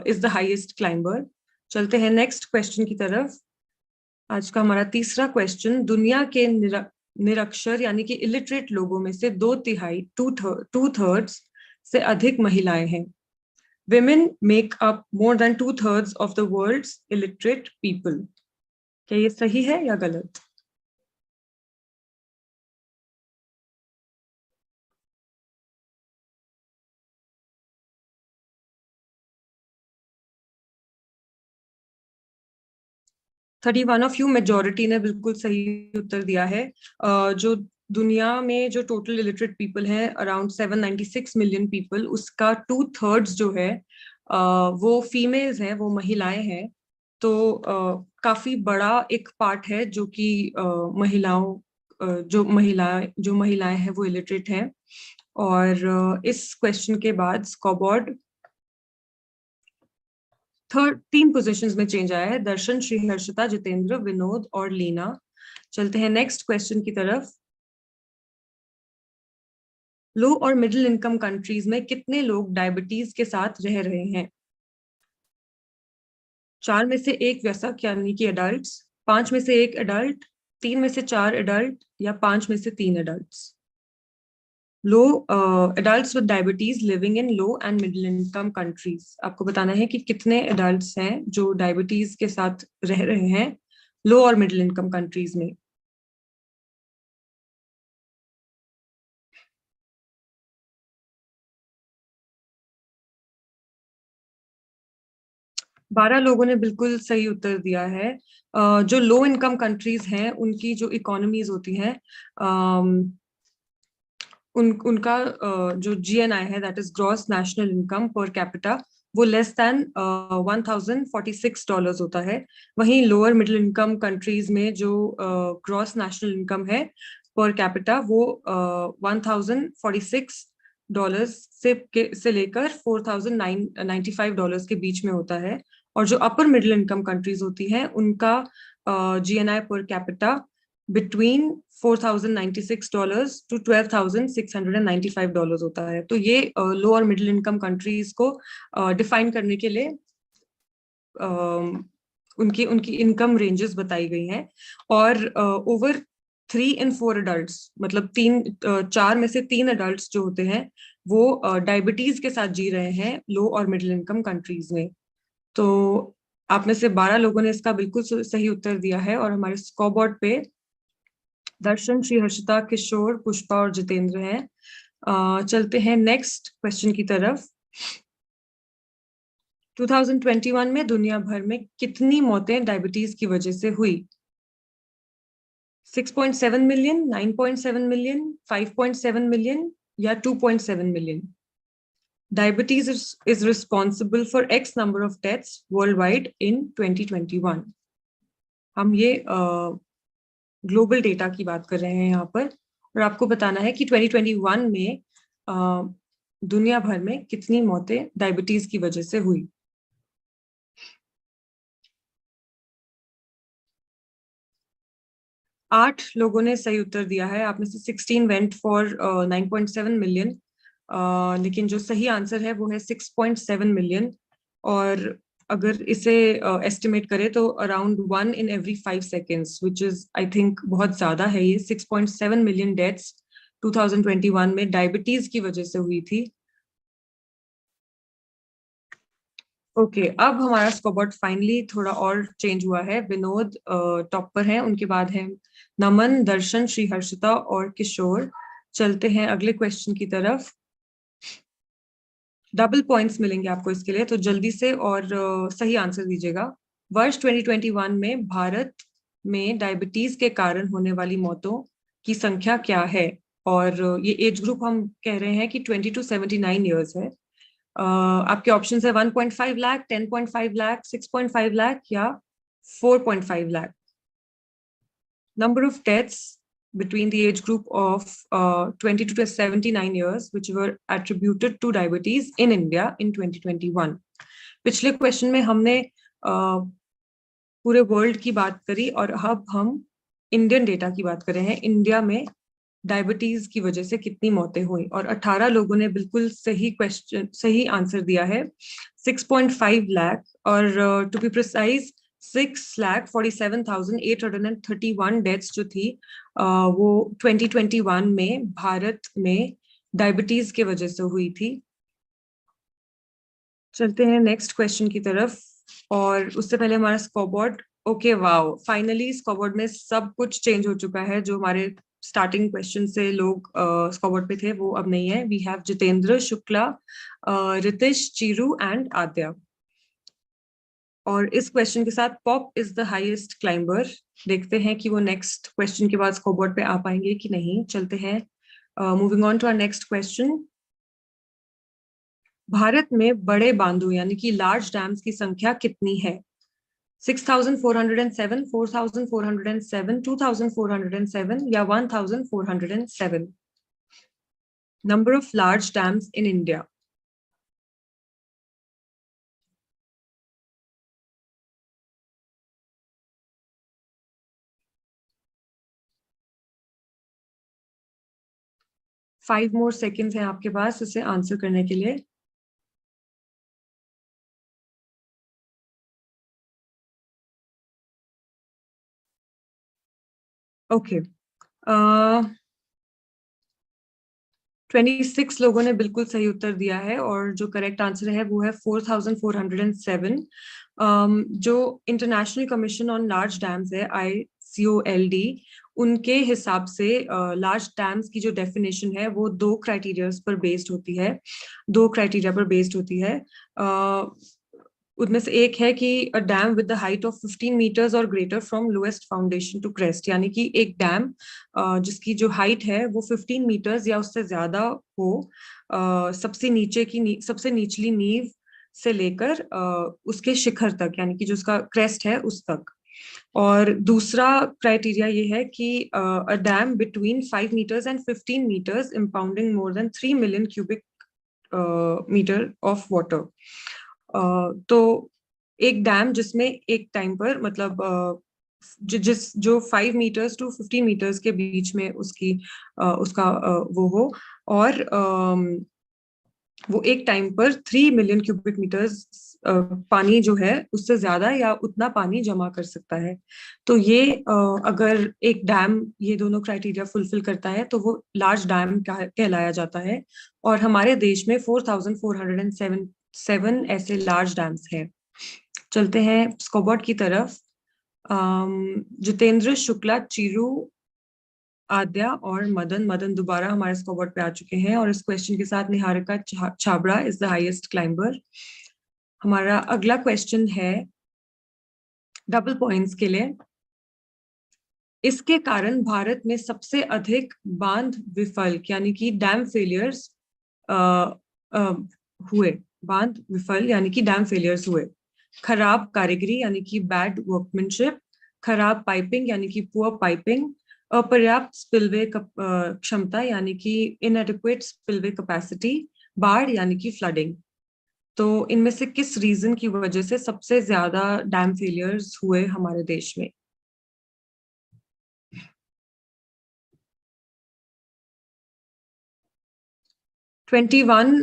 इज द हाईएस्ट क्लाइंबर। चलते हैं नेक्स्ट क्वेश्चन की तरफ। आज का हमारा तीसरा क्वेश्चन, दुनिया के निरक्षर यानी कि इलिटरेट लोगों में से 2/3 2/3 से अधिक महिलाएं हैं। Women make up more than 2/3 of the world's illiterate people. क्या ये सही है या गलत? Thirty one of you majority ने बिल्कुल सही उत्तर दिया है। जो दुनिया में जो टोटल इलिटरेट पीपल हैं अराउंड 796 मिलियन पीपल, उसका 2/3 जो है वो फीमेल्स हैं, वो महिलाएं हैं। तो काफी बड़ा एक पार्ट है जो कि महिलाओं जो महिलाएं हैं वो इलिटरेट हैं। और इस क्वेश्चन के बाद स्कोरबोर्ड थर्ड 3 पोजीशंस में चेंज आया है, दर्शन, श्री हर्षिता, जितेंद्र, विनोद और लीना। चलते हैं नेक्स्ट क्वेश्चन की तरफ। लो और मिडिल इनकम कंट्रीज में कितने लोग डायबिटीज के साथ रह रहे हैं? 4 में से 1 वयस्क यानी कि एडल्ट्स, 5 में से 1 एडल्ट, 3 में से 4 एडल्ट या 5 में से 3 adults. Low adults with diabetes living in low and middle income countries. आपको बताना है कि कितने एडल्ट्स हैं जो डायबिटीज के साथ रह रहे हैं लो और मिडिल इनकम कंट्रीज में। 12 लोगों ने बिल्कुल सही उत्तर दिया है। जो लो इनकम कंट्रीज हैं उनकी जो इकोनॉमीज होती हैं, उनका जो जीएनआई है, that is gross national income per capita, वो लेस देन $1046 होता है। वहीं लोअर मिडिल इनकम कंट्रीज में जो ग्रॉस नेशनल इनकम है पर कैपिटा वो $1046 से लेकर $4095 के बीच में होता है। और जो अपर मिडिल इनकम कंट्रीज होती हैं उनका GNI per capita between $4,096 to $12,695 होता है। तो ये लो और मिडिल इनकम कंट्रीज को डिफाइन करने के लिए उनकी उनकी इनकम रेंजेस बताई गई हैं। और ओवर 3 in 4 adults, मतलब 4 में से 3 adults जो होते हैं वो डायबिटीज के साथ जी रहे हैं लो और मिडिल इनकम कंट्रीज में। तो आप में से 12 लोगों ने इसका बिल्कुल सही उत्तर दिया है। और हमारे स्कोरबोर्ड पे दर्शन, श्री हर्षिता, किशोर, पुष्पा और जितेंद्र हैं। चलते हैं नेक्स्ट क्वेश्चन की तरफ। 2021 में दुनिया भर में कितनी मौतें डायबिटीज की वजह से हुई? 6.7 मिलियन, 9.7 मिलियन, 5.7 मिलियन या 2.7 million? Diabetes is responsible for X number of deaths worldwide in 2021. हम ये ग्लोबल डेटा की बात कर रहे हैं यहाँ पर, और आपको बताना है कि 2021 में दुनिया भर में कितनी मौतें डायबिटीज की वजह से हुई। आठ लोगों ने सही उत्तर दिया है। आप में से 16 वेंट फॉर 9.7 मिलियन, लेकिन जो सही आंसर है वो है 6.7 मिलियन। और अगर इसे एस्टिमेट करें तो around 1 in every 5 seconds, which is I think बहुत ज्यादा है। ये 6.7 मिलियन डेथ्स 2021 में डायबिटीज की वजह से हुई थी। ओके, अब हमारा स्कोरबोर्ड फाइनली थोड़ा और चेंज हुआ है। विनोद टॉप पर हैं, उनके बाद है नमन, दर्शन, श्री हर्षिता और किशोर। चलते हैं अगले क्वेश्चन की तरफ। डबल पॉइंट्स मिलेंगे आपको इसके लिए, तो जल्दी से और सही आंसर दीजिएगा। वर्ष 2021 में भारत में डायबिटीज के कारण होने वाली मौतों की संख्या क्या है? और ये एज ग्रुप हम कह रहे हैं कि 20 to 79 ईयर्स है। आपके ऑप्शन है 1.5 लाख, 10.5 लाख, 6.5 लाख या 4.5 lakh. Number of deaths between the age group of 20 to 79 years which were attributed to diabetes in India in 2021. पिछले क्वेश्चन में हमने पूरे वर्ल्ड की बात करी और अब हम इंडियन डेटा की बात कर रहे हैं। इंडिया में डायबिटीज की वजह से कितनी मौतें हुई, और 18 लोगों ने बिल्कुल सही आंसर दिया है, 6.5 लाख। और टू बी प्रिसाइज 6,47,831 डेथ्स जो थी वो 2021 में भारत में डायबिटीज के वजह से हुई थी। चलते हैं नेक्स्ट क्वेश्चन की तरफ, और उससे पहले हमारा scoreboard. Okay, wow, finally scoreboard में सब कुछ चेंज हो चुका है। जो हमारे स्टार्टिंग क्वेश्चन से लोग स्कोरबोर्ड पे थे वो अब नहीं है। We have Jitendra, Shukla, Ritesh, Chiru and Adya. और इस क्वेश्चन के साथ pop is the highest climber. देखते हैं कि वो नेक्स्ट क्वेश्चन के बाद स्कोरबोर्ड पे आ पाएंगे कि नहीं। चलते हैं moving on to our next question. Bharat में बड़े बांधों यानी कि लार्ज डैम्स की संख्या कितनी है? 6,407, 4,407, 2,407 या 1,407? Number of large dams in India. Five more seconds हैं आपके पास इसे आंसर करने के लिए। ओके, 26 लोगों ने बिल्कुल सही उत्तर दिया है, और जो करेक्ट आंसर है वो है 4,407। जो international commission on large dams है, ICOLD, उनके हिसाब से लार्ज डैम्स की जो डेफिनेशन है वो दो क्राइटेरिया पर बेस्ड होती है। उनमें से एक है कि a dam with the height of 15 metres or greater from lowest foundation to crest, यानी कि एक डैम जिसकी जो हाइट है वो 15 मीटर्स या उससे ज्यादा हो, सबसे निचली नींव से लेकर उसके शिखर तक, यानी कि जो उसका क्रेस्ट है उस तक। और दूसरा क्राइटेरिया ये है कि a dam between 5 metres and 15 metres impounding more than 3 million cubic metre of water. तो एक डैम जिसमें एक टाइम पर, मतलब जो 5 मीटर्स टू 15 मीटर्स के बीच में उसका वो हो, और वो एक टाइम पर 3 मिलियन क्यूबिक मीटर्स पानी जो है उससे ज्यादा या उतना पानी जमा कर सकता है। तो ये अगर एक डैम ये दोनों क्राइटेरिया फुलफिल करता है तो वो लार्ज डैम कहलाया जाता है। और हमारे देश में 4407 ऐसे लार्ज डैम्स हैं। चलते हैं स्कोरबोर्ड की तरफ। जितेंद्र, शुक्ला, चिरू, आद्या और मदन मदन दोबारा हमारे स्कोरबोर्ड पे आ चुके हैं, और इस क्वेश्चन के साथ Niharika Chhabra is the highest climber. हमारा अगला क्वेश्चन है डबल पॉइंट्स के लिए। इसके कारण भारत में सबसे अधिक बांध विफल यानी कि डैम फेलियर्स हुए। बांध विफल यानी कि डैम फेलियर्स हुए। खराब कारीगरी यानी कि बैड वर्कमैनशिप, खराब पाइपिंग यानी कि पुअर पाइपिंग, अपर्याप्त स्पिलवे क्षमता यानी कि इनएडिक्वेट स्पिलवे कैपेसिटी, बाढ़ यानी कि फ्लडिंग। तो इनमें से किस रीजन की वजह से सबसे ज्यादा डैम फेलियर्स हुए हमारे देश में? ट्वेंटी वन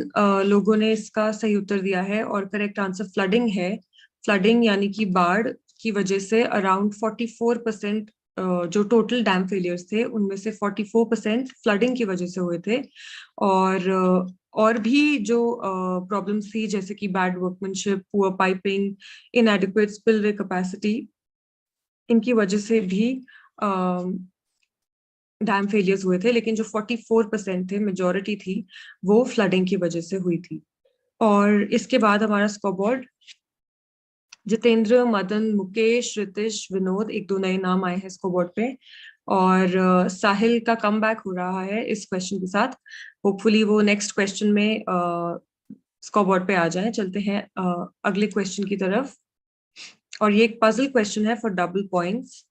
लोगों ने इसका सही उत्तर दिया है, और करेक्ट आंसर फ्लडिंग है। फ्लडिंग यानी कि बाढ़ की वजह से अराउंड 44% जो टोटल डैम फेलियर्स थे उनमें से 44% फ्लडिंग की वजह से हुए थे। और भी जो प्रॉब्लम्स थी जैसे कि bad workmanship, poor piping, इनएडिक्वेट spillway capacity, इनकी वजह से भी डैम फेलियर्स हुए थे, लेकिन जो 44% थे, मेजोरिटी थी, वो फ्लडिंग की वजह से हुई थी। और इसके बाद हमारा स्कोरबोर्ड, जितेंद्र, मदन, मुकेश, रितिश, विनोद, एक दो नए नाम आए हैं स्कोरबोर्ड पे, और साहिल का कमबैक हो रहा है इस क्वेश्चन के साथ। होपफुली वो नेक्स्ट क्वेश्चन में स्कोरबोर्ड पे आ जाए। चलते हैं अगले क्वेश्चन की तरफ, और ये एक पजल क्वेश्चन है फॉर डबल पॉइंट्स।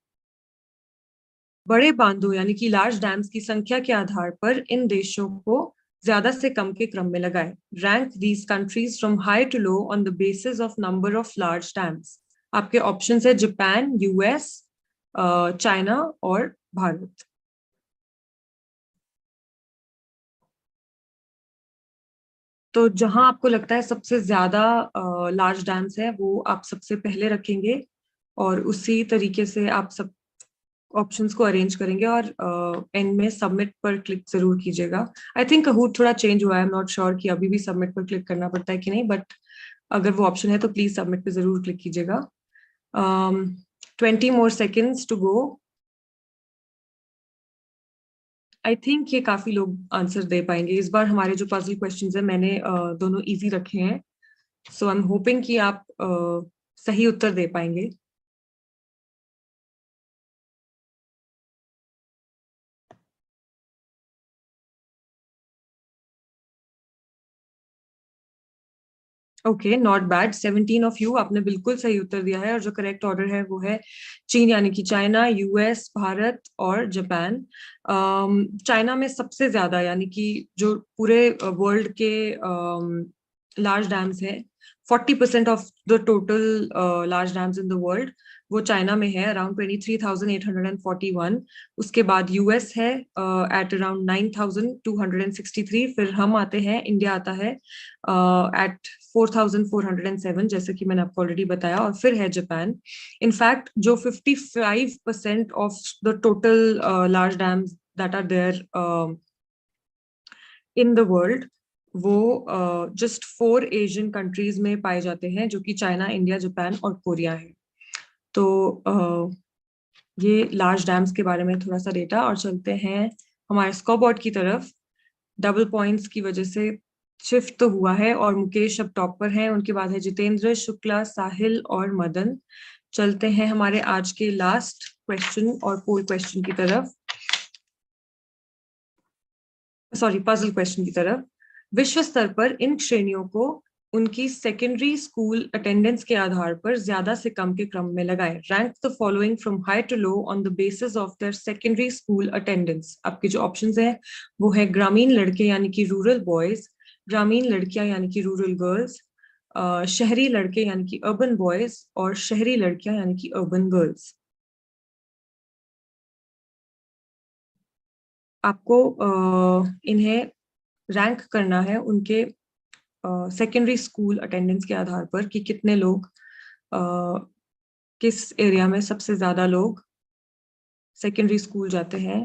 बड़े बांधों यानी कि लार्ज डैम्स की संख्या के आधार पर इन देशों को ज्यादा से कम के क्रम में लगाएं। Rank these countries from high to low on the basis of number of large dams. आपके ऑप्शंस है जापान, यूएस, चाइना और भारत। तो जहां आपको लगता है सबसे ज्यादा लार्ज डैम्स है वो आप सबसे पहले रखेंगे, और उसी तरीके से आप सब ऑप्शंस को अरेंज करेंगे, और एंड में सबमिट पर क्लिक जरूर कीजिएगा। आई थिंक कहूट थोड़ा चेंज हुआ है, आई एम नॉट श्योर कि अभी भी सबमिट पर क्लिक करना पड़ता है कि नहीं, बट अगर वो ऑप्शन है तो प्लीज सबमिट पे जरूर क्लिक कीजिएगा। 20 more seconds to go. I think ये काफी लोग आंसर दे पाएंगे इस बार। हमारे जो पजल क्वेश्चंस है मैंने दोनों इजी रखे हैं, सो आई एम होपिंग कि आप सही उत्तर दे पाएंगे। Okay, not bad. 17 of you, आपने बिल्कुल सही उत्तर दिया है, और जो करेक्ट ऑर्डर है वो है चीन यानी कि चाइना, यूएस, भारत और जापान। चाइना में सबसे ज्यादा यानी कि जो पूरे वर्ल्ड के लार्ज डैम्स है, 40% of the total large dams in the world वो चाइना में है, अराउंड 23,841। उसके बाद यूएस है एट अराउंड 9,263। फिर हम आते हैं, इंडिया आता है एट 4,407, जैसे कि मैंने आपको ऑलरेडी बताया, और फिर है जापान। इनफैक्ट जो 55% of the total large dams that are there in the world वो जस्ट 4 एशियन कंट्रीज में पाए जाते हैं, जो कि चाइना, इंडिया, जापान और कोरिया है। तो ये लार्ज डैम्स के बारे में थोड़ा सा डेटा, और चलते हैं हमारे स्कोरबोर्ड की तरफ। डबल पॉइंट्स की वजह से शिफ्ट तो हुआ है, और मुकेश अब टॉप पर है, उनके बाद है जितेंद्र, शुक्ला, साहिल और मदन। चलते हैं हमारे आज के लास्ट क्वेश्चन और पोल क्वेश्चन की तरफ, सॉरी पजल क्वेश्चन की तरफ। विश्व स्तर पर इन श्रेणियों को उनकी सेकेंडरी स्कूल अटेंडेंस के आधार पर ज्यादा से कम के क्रम में लगाएं। Rank the following from high to low on the basis of their secondary school attendance. आपके जो ऑप्शंस हैं वो है ग्रामीण लड़के यानी कि रूरल बॉयज, ग्रामीण लड़कियां यानी कि रूरल गर्ल्स, शहरी लड़के यानी कि अर्बन बॉयज, और शहरी लड़कियां यानी कि अर्बन गर्ल्स। आपको इन्हें रैंक करना है उनके सेकेंडरी स्कूल अटेंडेंस के आधार पर कि कितने लोग किस एरिया में सबसे ज्यादा लोग सेकेंडरी स्कूल जाते हैं।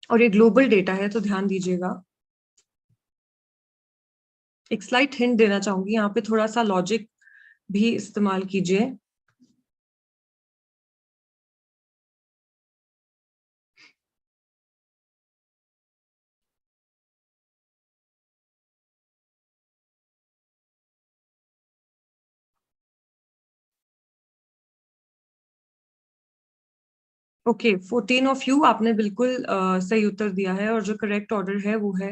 और ये ग्लोबल डेटा है तो ध्यान दीजिएगा। एक स्लाइट हिंट देना चाहूंगी, यहाँ पे थोड़ा सा लॉजिक भी इस्तेमाल कीजिए। ओके, 14 ऑफ यू आपने बिल्कुल सही उत्तर दिया है, और जो करेक्ट ऑर्डर है वो है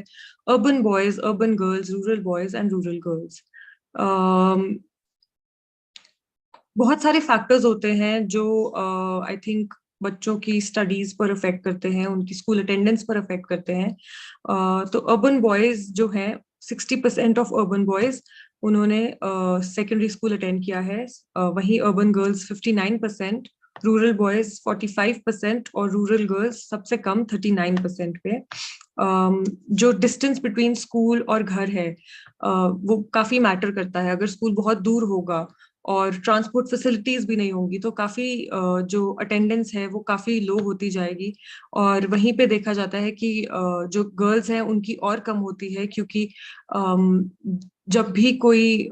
urban boys, urban girls, rural boys and rural girls. बहुत सारे फैक्टर्स होते हैं जो आई थिंक बच्चों की स्टडीज पर अफेक्ट करते हैं, उनकी स्कूल अटेंडेंस पर अफेक्ट करते हैं। तो अर्बन बॉयज जो हैं, 60% ऑफ अर्बन बॉयज उन्होंने सेकेंडरी स्कूल अटेंड किया है। वहीं अर्बन गर्ल्स 59%, रूरल बॉयज 45% और रूरल गर्ल्स सबसे कम 39% पे। जो डिस्टेंस बिटवीन स्कूल और घर है वो काफी मैटर करता है। अगर स्कूल बहुत दूर होगा और ट्रांसपोर्ट फैसिलिटीज भी नहीं होंगी तो काफी जो अटेंडेंस है वो काफी लो होती जाएगी। और वहीं पे देखा जाता है कि जो गर्ल्स हैं उनकी और कम होती है, क्योंकि जब भी कोई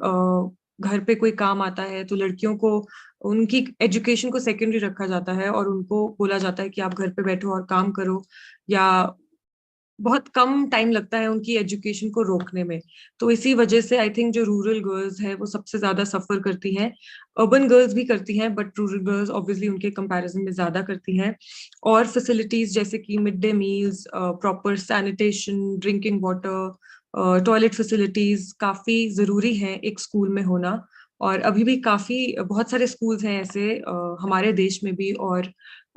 घर पे कोई काम आता है तो लड़कियों को उनकी एजुकेशन को सेकेंडरी रखा जाता है और उनको बोला जाता है कि आप घर पे बैठो और काम करो, या बहुत कम टाइम लगता है उनकी एजुकेशन को रोकने में। तो इसी वजह से आई थिंक जो रूरल गर्ल्स है वो सबसे ज्यादा सफर करती हैं। अर्बन गर्ल्स भी करती हैं बट रूरल गर्ल्स ऑब्वियसली उनके कंपैरिजन में ज्यादा करती हैं। और फैसिलिटीज जैसे कि mid day meals, proper sanitation, drinking water, toilet facilities काफी जरूरी है एक स्कूल में होना। और अभी भी काफी बहुत सारे स्कूल्स हैं ऐसे हमारे देश में भी और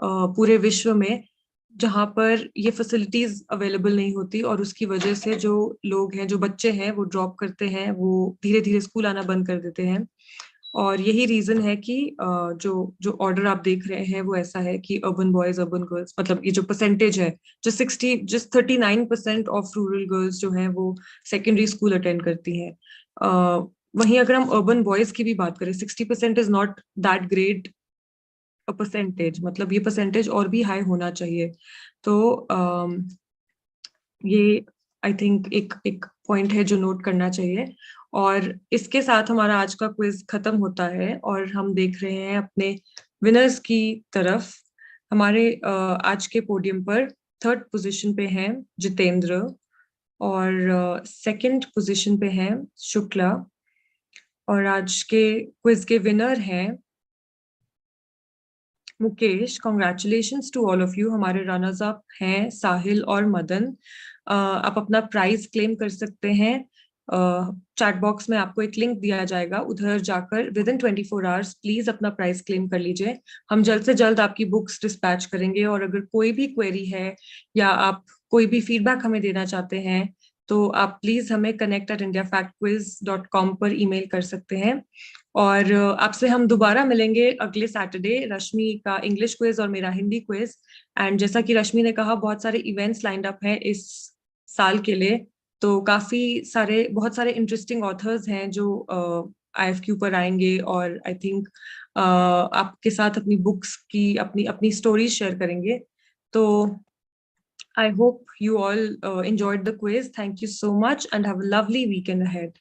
पूरे विश्व में, जहाँ पर ये फैसिलिटीज अवेलेबल नहीं होती, और उसकी वजह से जो लोग हैं, जो बच्चे हैं वो ड्रॉप करते हैं, वो धीरे धीरे स्कूल आना बंद कर देते हैं। और यही रीजन है कि जो जो ऑर्डर आप देख रहे हैं वो ऐसा है कि अर्बन बॉयज, अर्बन गर्ल्स, मतलब ये जो परसेंटेज है, जो 39% ऑफ रूरल गर्ल्स जो हैं वो सेकेंडरी स्कूल अटेंड करती हैं। वहीं अगर हम अर्बन बॉयज की भी बात करें, 60% is not that great percentage, मतलब ये परसेंटेज और भी हाई होना चाहिए। तो ये आई थिंक एक एक पॉइंट है जो नोट करना चाहिए। और इसके साथ हमारा आज का क्विज खत्म होता है और हम देख रहे हैं अपने विनर्स की तरफ। हमारे आज के पोडियम पर थर्ड पोजीशन पे हैं जितेंद्र, और सेकंड पोजीशन पे हैं शुक्ला, और आज के क्विज के विनर हैं Mukesh. Congratulations to all of you. हमारे रनर्स अप हैं साहिल और मदन। आप अपना प्राइज क्लेम कर सकते हैं। चैट बॉक्स में आपको एक लिंक दिया जाएगा, उधर जाकर विद इन 24 आवर्स प्लीज अपना प्राइज क्लेम कर लीजिए। हम जल्द से जल्द आपकी बुक्स डिस्पैच करेंगे, और अगर कोई भी क्वेरी है या आप कोई भी फीडबैक हमें देना चाहते हैं तो आप प्लीज हमें connect@indiafactquiz.com पर ईमेल कर सकते हैं। और आपसे हम दोबारा मिलेंगे अगले सैटरडे, रश्मि का इंग्लिश क्विज और मेरा हिंदी क्विज। एंड जैसा कि रश्मि ने कहा, बहुत सारे इवेंट्स लाइंड अप हैं इस साल के लिए, तो काफी सारे बहुत सारे इंटरेस्टिंग ऑथर्स हैं जो IFQ पर आएंगे, और आई थिंक आपके साथ अपनी बुक्स की अपनी अपनी स्टोरीज शेयर करेंगे। तो I hope you all enjoyed the quiz. Thank you so much and have a lovely weekend ahead.